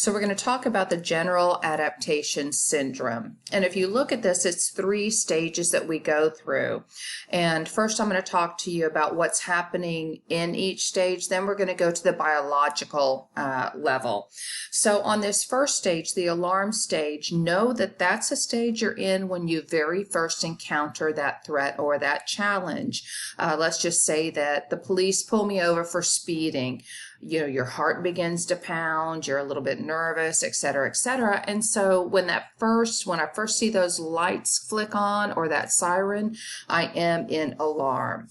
So we're going to talk about the general adaptation syndrome. And if you look at this, it's 3 stages that we go through. And first I'm going to talk to you about what's happening in each stage. Then we're going to go to the biological level. So on this first stage, the alarm stage, know that that's a stage you're in when you very first encounter that threat or that challenge. Let's just say that the police pull me over for speeding. You know, your heart begins to pound, you're a little bit nervous, et cetera, et cetera. And so when I first see those lights flick on or that siren, I am in alarm.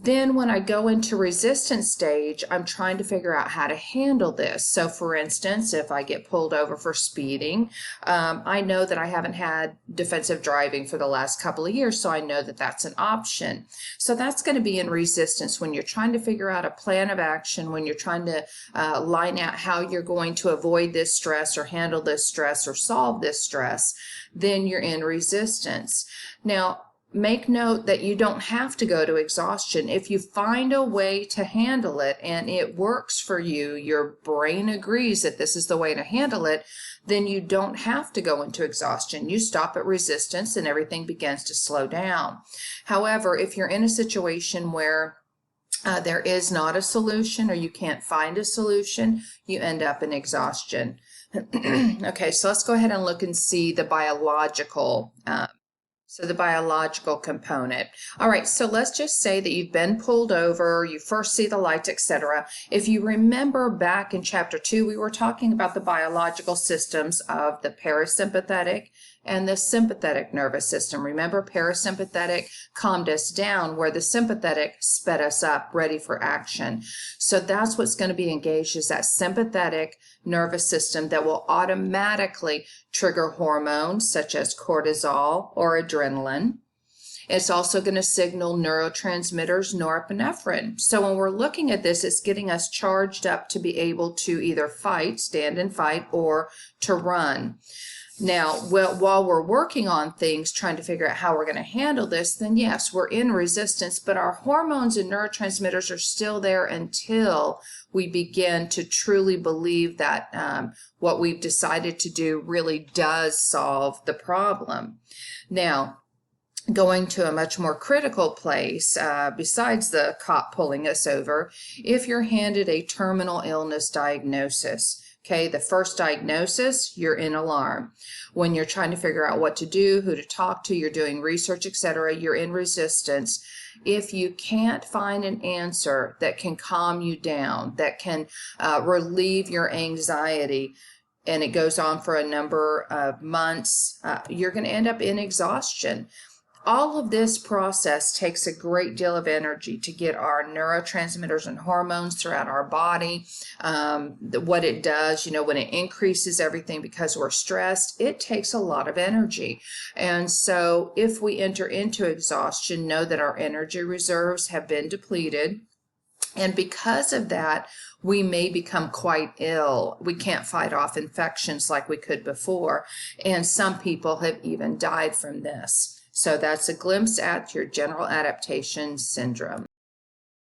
Then when I go into resistance stage, I'm trying to figure out how to handle this. So for instance, if I get pulled over for speeding, I know that I haven't had defensive driving for the last couple of years, so I know that that's an option. So that's going to be in resistance when you're trying to figure out a plan of action, when you're trying to line out how you're going to avoid this stress or handle this stress or solve this stress, then you're in resistance. Now, make note that you don't have to go to exhaustion. If you find a way to handle it and it works for you, your brain agrees that this is the way to handle it, then you don't have to go into exhaustion. You stop at resistance and everything begins to slow down. However, if you're in a situation where there is not a solution or you can't find a solution, you end up in exhaustion. Okay, so let's go ahead and look and see the biological the biological component. All right, so let's just say that you've been pulled over, you first see the lights, etc. If you remember back in chapter 2, we were talking about the biological systems of the parasympathetic and the sympathetic nervous system. Remember, parasympathetic calmed us down, where the sympathetic sped us up, ready for action. So that's what's going to be engaged, is that sympathetic nervous system that will automatically trigger hormones such as cortisol or adrenaline. It's also going to signal neurotransmitters, norepinephrine. So when we're looking at this, it's getting us charged up to be able to either fight, stand and fight, or to run. Now, while we're working on things, trying to figure out how we're going to handle this, then yes, we're in resistance, but our hormones and neurotransmitters are still there until we begin to truly believe that what we've decided to do really does solve the problem. Now, going to a much more critical place, besides the cop pulling us over, if you're handed a terminal illness diagnosis. Okay, the first diagnosis, you're in alarm. When you're trying to figure out what to do, who to talk to, you're doing research, etc., you're in resistance. If you can't find an answer that can calm you down, that can relieve your anxiety, and it goes on for a number of months, you're going to end up in exhaustion. All of this process takes a great deal of energy to get our neurotransmitters and hormones throughout our body. What it does, you know, when it increases everything because we're stressed, it takes a lot of energy. And so if we enter into exhaustion, know that our energy reserves have been depleted. And because of that, we may become quite ill. We can't fight off infections like we could before. And some people have even died from this. So that's a glimpse at your general adaptation syndrome.